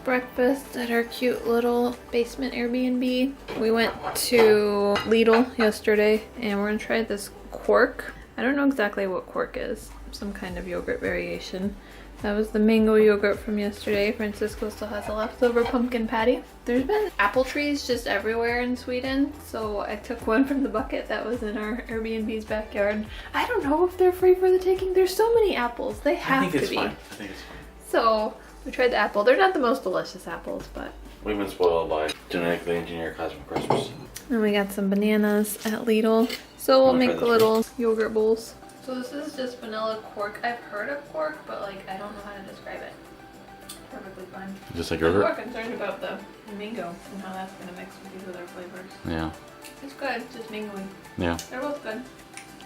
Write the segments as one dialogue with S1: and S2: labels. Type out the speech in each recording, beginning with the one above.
S1: breakfast at our cute little basement Airbnb. We went to Lidl yesterday and we're gonna try this quark. I don't know exactly what quark is. Some kind of yogurt variation. That was the mango yogurt from yesterday. Francisco still has a leftover pumpkin patty. There's been apple trees just everywhere in Sweden, so I took one from the bucket that was in our Airbnb's backyard. I don't know if they're free for the taking. There's so many apples. They have to be.
S2: I think it's fine.
S1: So we tried the apple. They're not the most delicious apples, but
S2: we've been spoiled by genetically engineered cosmic crispers.
S1: and we got some bananas at Lidl. So we'll make little yogurt bowls. So this is just vanilla quark. I've heard of quark, but like I don't know how to describe it. Perfectly fine.
S2: Just like
S1: I'm
S2: yogurt?
S1: more concerned about the mango and how that's gonna mix with these other flavors.
S2: Yeah.
S1: It's good, just mangoey.
S2: Yeah.
S1: They're both good.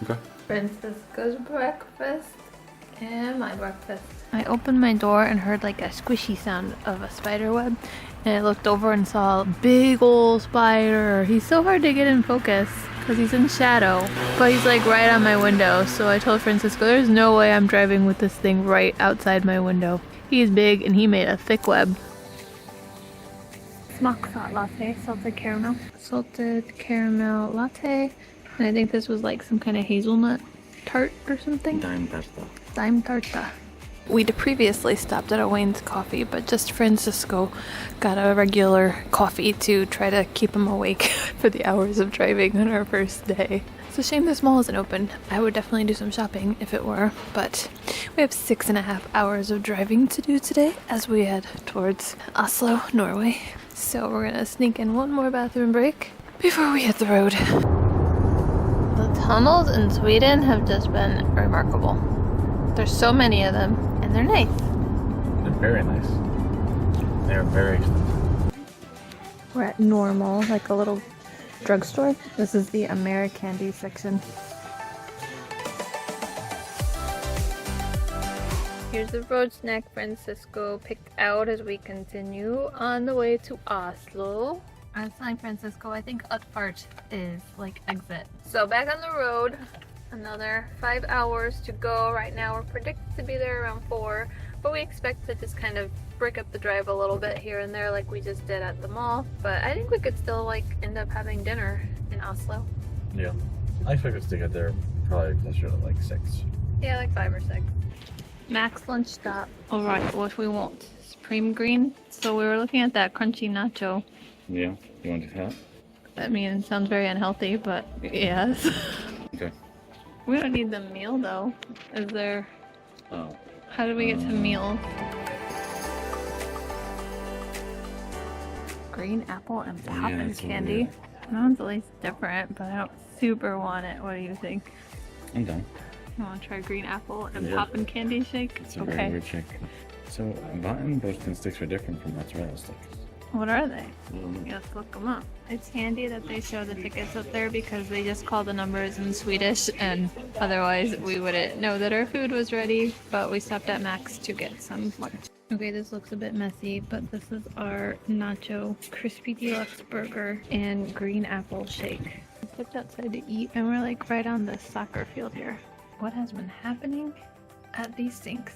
S2: Okay.
S1: Francisco's breakfast and my breakfast. I opened my door and heard like a squishy sound of a spider web, and I looked over and saw a big old spider. He's so hard to get in focus because he's in shadow, but he's like right on my window. So I told Francisco there's no way I'm driving with this thing right outside my window. He's big and he made a thick web. Smock salt latte, salted caramel. Salted caramel latte. And I think this was like some kind of hazelnut tart or something.
S2: Dime pasta.
S1: Dime tarta. We'd previously stopped at a Wayne's Coffee, but just Francisco got a regular coffee to try to keep him awake for the hours of driving on our first day. It's a shame this mall isn't open. I would definitely do some shopping if it were, but we have 6.5 hours of driving to do today as we head towards Oslo, Norway. So we're gonna sneak in one more bathroom break before we hit the road. The tunnels in Sweden have just been remarkable. There's so many of them, and they're nice.
S2: They're very nice. They're very expensive.
S1: We're at Normal, like a little drugstore. This is the Americandy section. Here's the road snack Francisco picked out as we continue on the way to Oslo. I was telling Francisco, I think Utfart is like exit. So back on the road. Another 5 hours to go. Right now we're predicted to be there around 4, but we expect to just kind of break up the drive a little bit here and there like we just did at the mall. But I think we could still like end up having dinner in Oslo.
S2: Yeah. I expect us to get there probably closer to like 6.
S1: Yeah, like 5 or 6. Max lunch stop. Alright, what we want? Supreme green. So we were looking at that crunchy nacho.
S2: Yeah. You want to do that?
S1: I mean, it sounds very unhealthy, but yes.
S2: Okay.
S1: We don't need the meal though. Is there?
S2: Oh.
S1: How did we get to meal? Green apple and poppin' candy. That one's at least different, but I don't super want it. What do you think?
S2: I'm done.
S1: You want to try green apple and poppin' candy shake?
S2: It's a very weird shake. So, Vatten Boston sticks are different from mozzarella sticks.
S1: What are they? Let's look them up. It's handy that they show the tickets up there because they just call the numbers in Swedish, and otherwise we wouldn't know that our food was ready. But we stopped at Max to get some lunch. Okay, this looks a bit messy, but this is our nacho crispy deluxe burger and green apple shake. We stepped outside to eat and we're like right on the soccer field here. What has been happening at these sinks?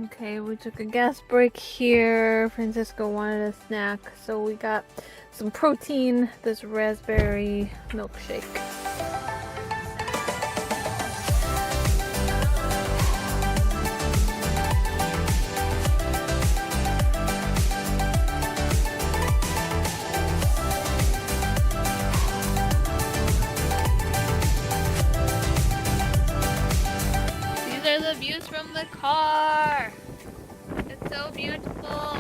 S1: Okay, we took a gas break here. Francisco wanted a snack, so we got some protein, this raspberry milkshake. These are the views from the car. It's so beautiful.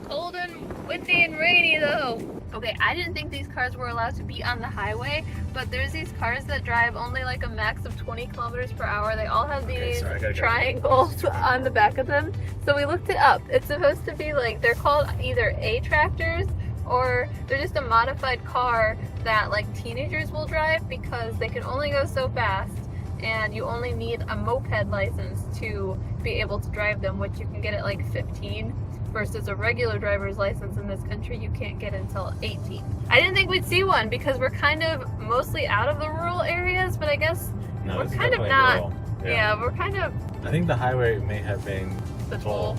S1: Cold and windy and rainy though. Okay, I didn't think these cars were allowed to be on the highway, but there's these cars that drive only like a max of 20 kilometers per hour. They all have these triangles on the back of them. So we looked it up. It's supposed to be like, they're called either A tractors or they're just a modified car that like teenagers will drive because they can only go so fast. And you only need a moped license to be able to drive them, which you can get at like 15, versus a regular driver's license in this country you can't get until 18. I didn't think we'd see one because we're kind of mostly out of the rural areas, but I guess we're kind of not. Yeah, we're kind of.
S2: I think the highway may have been toll,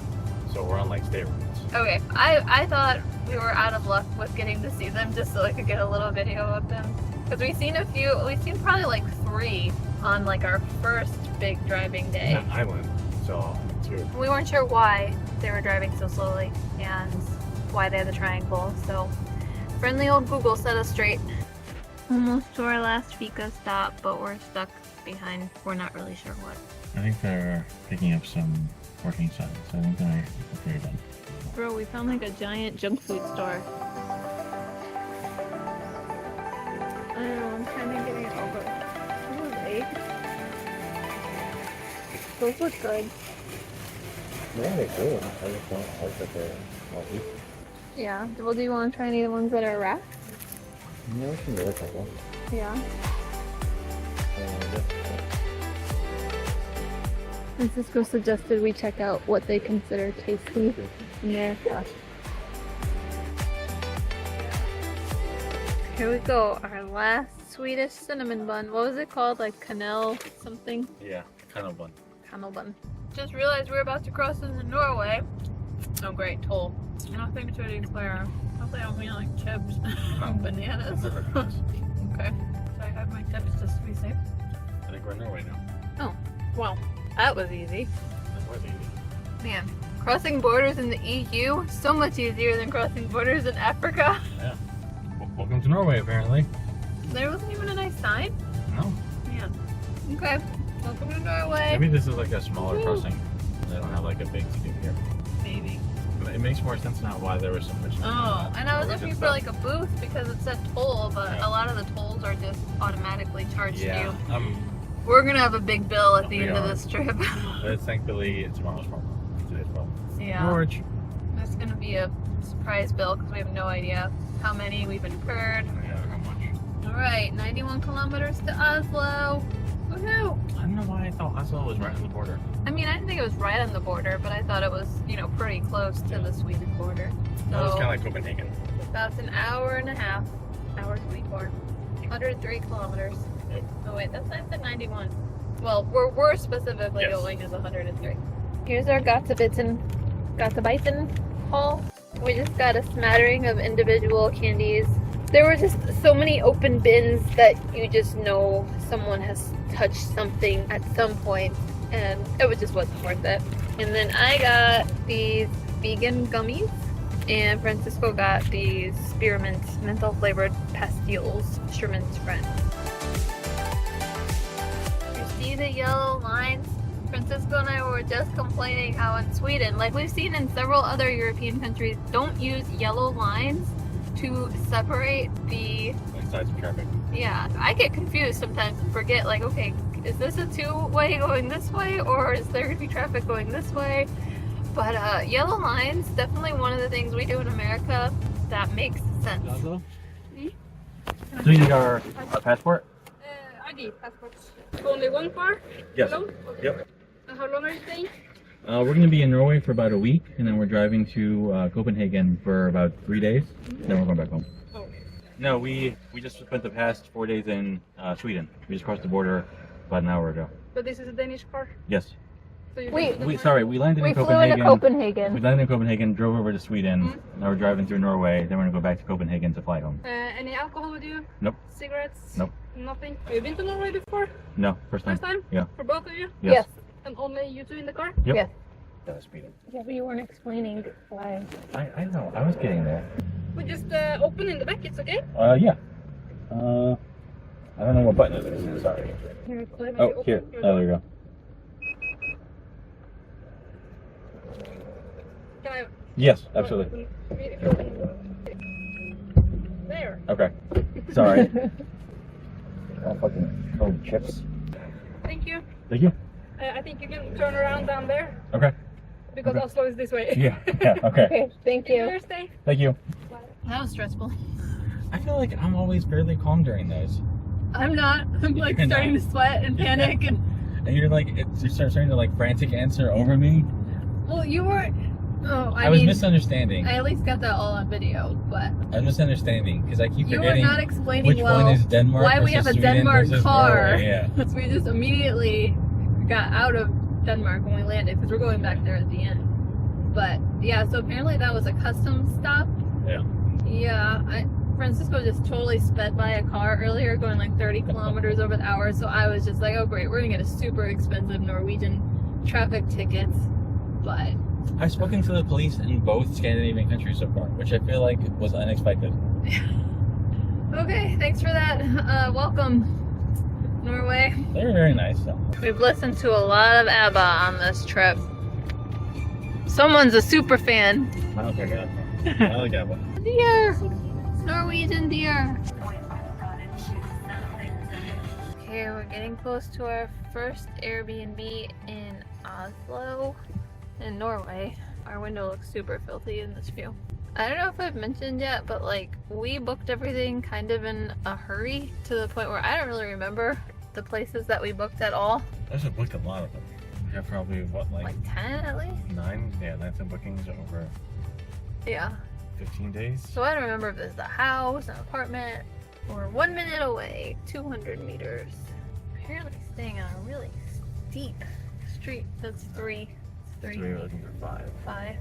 S2: so we're on like state roads.
S1: Okay, I thought we were out of luck with getting to see them just so I could get a little video of them. Because we've seen probably like 3 on like our first big driving day.
S2: Yeah, I went, so too.
S1: We weren't sure why they were driving so slowly and why they had the triangle, so friendly old Google set us straight. Almost to our last Fika stop, but we're stuck behind, we're not really sure what.
S2: I think they're picking up some working signs, so I think they're done.
S1: Bro, we found like a giant junk food store. I don't know, I'm kind of getting it over. Those eggs. Those look good.
S2: Yeah, they're good. I just don't like that they're all equal.
S1: Yeah. Well, do you want to try any of the ones that are wrapped?
S2: Yeah, we can get a couple.
S1: Yeah. Francisco suggested we check out what they consider tasty in America. Here we go, our last Swedish cinnamon bun. What was it called? Like canal something?
S2: Yeah, kind of one.
S1: Canal bun. Just realized we're about to cross into Norway. Oh great, toll. Nothing to declare. Hopefully I don't mean like chips. Bananas. Okay. So I have my tips just to be safe.
S2: I think we're in Norway now.
S1: Oh, wow. That was easy.
S2: That was easy.
S1: Man, crossing borders in the EU, so much easier than crossing borders in Africa.
S2: Yeah. Welcome to Norway, apparently.
S1: There wasn't even a nice sign.
S2: No.
S1: Man. Okay. Welcome to Norway.
S2: Maybe this is like a smaller crossing. They don't have like a big to do here.
S1: Maybe.
S2: It makes more sense now why there was so much.
S1: Oh, and I was looking for like a booth because it said toll, but
S2: Yeah.
S1: a lot of the tolls are just automatically charged
S2: Yeah.
S1: you. We're gonna have a big bill at the
S2: We
S1: end of
S2: are.
S1: this trip.
S2: But thankfully, it's tomorrow's problem. Today's problem.
S1: Yeah.
S2: George.
S1: It's gonna be a surprise bill because we have no idea how many we've incurred.
S2: Yeah, how much?
S1: Alright, 91 kilometers to Oslo. Woohoo!
S2: I don't know why I thought Oslo was right on the border.
S1: I mean, I didn't think it was right on the border, but I thought it was, you know, pretty close to the Swedish border.
S2: That was
S1: So,
S2: kind of like Copenhagen.
S1: that's an hour and a half. Hour 24. 103 kilometers. Oh wait, that's not the 91. Well, we're specifically
S2: Yes.
S1: going as 103. Here's our Gottebiten haul. We just got a smattering of individual candies. There were just so many open bins that you just know someone has touched something at some point, and it just wasn't worth it. And then I got these vegan gummies, and Francisco got these spearmint menthol flavored pastilles, Sherman's friend. You see the yellow lines? Francisco and I were just complaining how in Sweden, like we've seen in several other European countries, don't use yellow lines to separate the...
S2: Sides of traffic.
S1: Yeah, I get confused sometimes and forget, like, okay, is this a two-way going this way, or is there going to be traffic going this way? But yellow lines, definitely one of the things we do in America that makes sense.
S2: Do you need our passport?
S3: ID, passports. Only one car?
S2: Yes.
S3: Alone? Okay.
S2: Yep.
S3: And how long are you staying?
S2: We're going to be in Norway for about a week, and then we're driving to Copenhagen for about 3 days. Then we're going back home.
S3: Oh.
S2: No, we just spent the past 4 days in Sweden. We just crossed the border about an hour ago.
S3: But this is a Danish car?
S2: Yes.
S3: So you
S1: Wait.
S3: can-
S2: We landed
S1: We
S2: in
S1: flew
S2: Copenhagen.
S1: into Copenhagen.
S2: We landed in Copenhagen, drove over to Sweden. Now we're driving through Norway. Then we're going to go back to Copenhagen to fly home.
S3: Any alcohol with you?
S2: Nope.
S3: Cigarettes?
S2: Nope.
S3: Nothing? Have you been to Norway before?
S2: No, first time.
S3: First time?
S2: Yeah.
S3: For both of you?
S2: Yes.
S3: And only you two in the car?
S2: Yep.
S1: Yes.
S2: That was speeding.
S1: Yeah, but you weren't explaining why.
S2: I know. I was getting there.
S3: We just open in the back, it's okay?
S2: Yeah. I don't know what button it is. Sorry.
S1: Here, clip.
S2: Oh, here. Oh, there you go.
S3: Can I...
S2: Yes, absolutely.
S3: If you open- There.
S2: Okay. Sorry. Oh, fucking cold chips.
S3: Thank you.
S2: Thank you.
S3: I think you can turn around down there.
S2: Okay.
S3: Because
S2: Okay.
S3: Oslo is this way.
S2: Yeah. Yeah. Okay.
S1: Okay, thank
S3: Enjoy
S1: you.
S3: your stay.
S2: Thank you.
S1: That was stressful.
S2: I feel like I'm always fairly calm during those.
S1: I'm not. I'm like
S2: You're
S1: starting
S2: not.
S1: to sweat and panic and...
S2: And you're like, you start starting to like frantic answer over me.
S1: Well, you were... Oh,
S2: I
S1: I
S2: was
S1: mean,
S2: misunderstanding.
S1: I at least got that all on video, but...
S2: I was misunderstanding because I keep
S1: You were
S2: forgetting
S1: not explaining
S2: which
S1: well
S2: one is Denmark
S1: why we
S2: versus
S1: have a
S2: Sweden
S1: Denmark
S2: versus
S1: car.
S2: Norway. Yeah.
S1: So we just immediately got out of Denmark when we landed because we're going back there at the end. But yeah, so apparently that was a customs stop.
S2: Yeah.
S1: Yeah, Francisco just totally sped by a car earlier going like 30 kilometers over the hour. So I was just like, oh great, we're gonna get a super expensive Norwegian traffic tickets. But
S2: I've spoken to the police in both Scandinavian countries so far, which I feel like was unexpected.
S1: okay, thanks for that. Welcome, Norway.
S2: They're very nice though.
S1: We've listened to a lot of ABBA on this trip. Someone's a super fan.
S2: I don't care. I like ABBA.
S1: Deer! Norwegian deer. Okay, we're getting close to our first Airbnb in Oslo, in Norway. Our window looks super filthy in this view. I don't know if I've mentioned yet, but like we booked everything kind of in a hurry to the point where I don't really remember the places that we booked at all.
S2: I just booked a lot of them. We have probably what, like
S1: 10 at least?
S2: 9? Yeah, 9 bookings over
S1: Yeah.
S2: 15 days.
S1: So I don't remember if it's a house, an apartment, or 1 minute away, 200 meters. Apparently staying on a really steep street. That's 3. It's 3.
S2: So we were looking for 5.
S1: 5.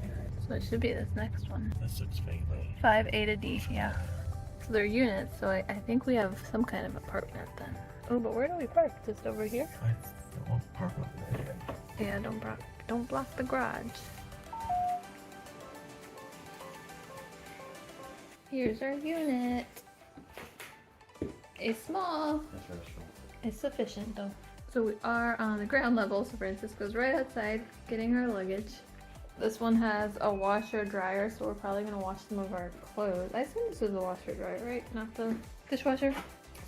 S1: So it should be this next one.
S2: This looks fake though.
S1: 5 A to D, yeah. So they're units, so I think we have some kind of apartment then. Oh, but where do we park? Just over here?
S2: I won't park over there.
S1: Yeah, don't block the garage. Here's our unit. It's small.
S2: That's very small.
S1: It's sufficient though. So we are on the ground level, so Francisco's right outside getting her luggage. This one has a washer dryer, so we're probably gonna wash some of our clothes. I assume this is a washer dryer, right? Not the dishwasher.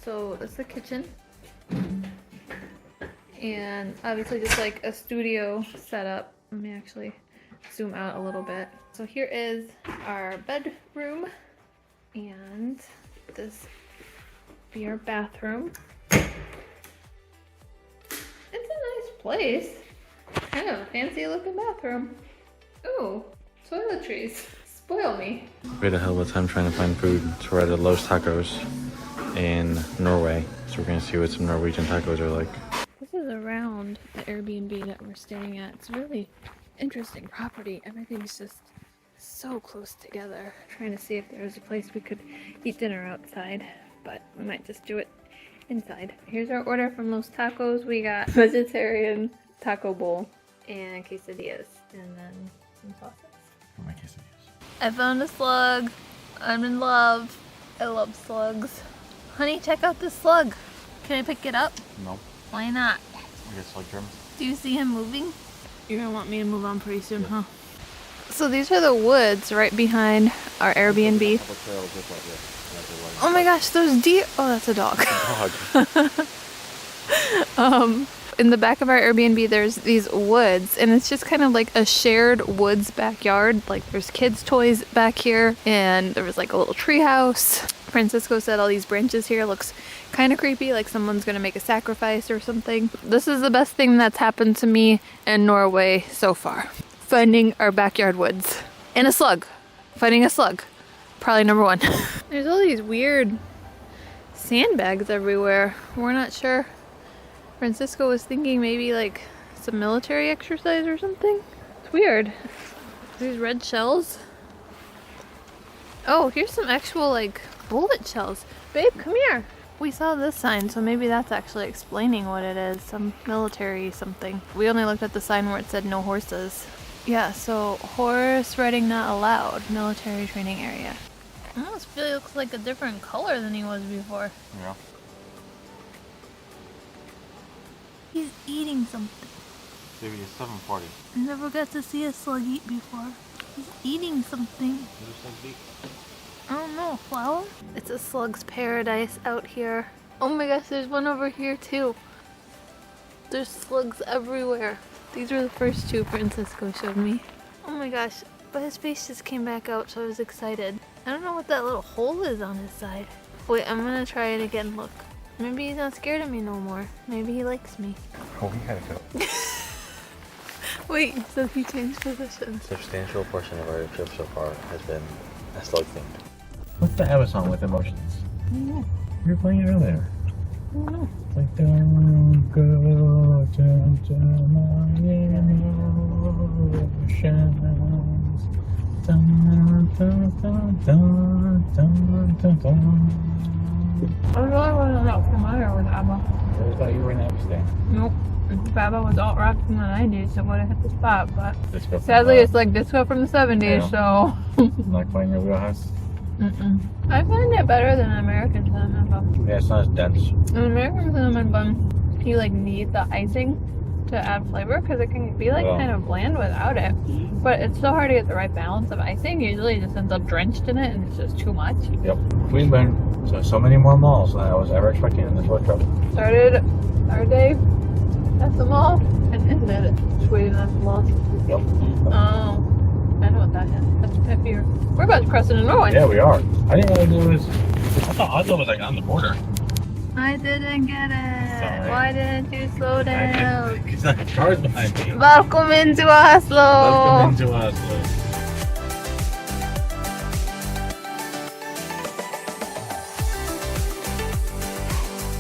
S1: So that's the kitchen. And obviously just like a studio setup. Let me actually zoom out a little bit. So here is our bedroom, and this be our bathroom. It's a nice place. Kind of a fancy looking bathroom. Ooh, toiletries. Spoil me.
S2: We had a hell of a time trying to find food, so we're at Los Tacos in Norway. So we're gonna see what some Norwegian tacos are like.
S1: This is around the Airbnb that we're staying at. It's a really interesting property. Everything's just so close together. Trying to see if there's a place we could eat dinner outside, but we might just do it inside. Here's our order from Los Tacos. We got vegetarian taco bowl and quesadillas, and then some sauces.
S2: For my quesadillas.
S1: I found a slug. I'm in love. I love slugs. Honey, check out this slug. Can I pick it up?
S2: No.
S1: Why not?
S2: I guess slug germs.
S1: Do you see him moving? You're gonna want me to move on pretty soon, huh? So these are the woods right behind our Airbnb. Oh my gosh, there's deer. Oh, that's a dog. In the back of our Airbnb, there's these woods, and it's just kind of like a shared woods backyard. Like there's kids' toys back here, and there was like a little tree house. Francisco said all these branches here looks kind of creepy, like someone's gonna make a sacrifice or something. This is the best thing that's happened to me in Norway so far. Finding our backyard woods. And a slug. Finding a slug. Probably number 1. There's all these weird sandbags everywhere. We're not sure. Francisco was thinking maybe like some military exercise or something. It's weird. These red shells. Oh, here's some actual like bullet shells. Babe, come here. We saw this sign, so maybe that's actually explaining what it is. Some military something. We only looked at the sign where it said no horses. Yeah, so horse riding not allowed. Military training area. I almost feel he looks like a different color than he was before.
S2: Yeah.
S1: He's eating something.
S2: Maybe it's 7:40.
S1: I never got to see a slug eat before. He's eating something. I don't know, flower? It's a slug's paradise out here. Oh my gosh, there's one over here too. There's slugs everywhere. These were the first 2 Francisco showed me. Oh my gosh, but his face just came back out, so I was excited. I don't know what that little hole is on his side. Wait, I'm gonna try it again, look. Maybe he's not scared of me no more. Maybe he likes me.
S2: Oh, he had to go.
S1: Wait, so he changed position.
S2: A substantial portion of our trip so far has been a slug themed. What's the ABBA song with emotions?
S1: I don't know.
S2: You were playing it earlier.
S1: I don't know.
S2: It's like, don't go to my ocean. thought you were in Amsterdam.
S1: Nope. Baba was alt rock from the 90s, so would have hit the spot, but
S2: Disco from
S1: sadly
S2: the-
S1: it's like disco from the 70s, so.
S2: Not quite in your wheelhouse.
S1: I find it better than an American cinnamon bun.
S2: Yeah, it's not as dense.
S1: An American cinnamon bun, you like need the icing to add flavor because it can be like
S2: Yeah.
S1: kind of bland without it. But it's so hard to get the right balance of icing. Usually it just ends up drenched in it and it's just too much.
S2: Yep. We've been so many more malls than I was ever expecting in this road trip.
S1: Started our day at the mall and ended at Sweden at the mall.
S2: Yep.
S1: Oh, I know what that is. That's peppier. We're about to cross into Norway.
S2: Yeah, we are. I didn't know it was. I thought Oslo was like on the border.
S1: I didn't get it.
S2: Sorry.
S1: Why didn't you slow down?
S2: Because the car's behind me.
S1: Welcome into Oslo.
S2: Welcome into Oslo.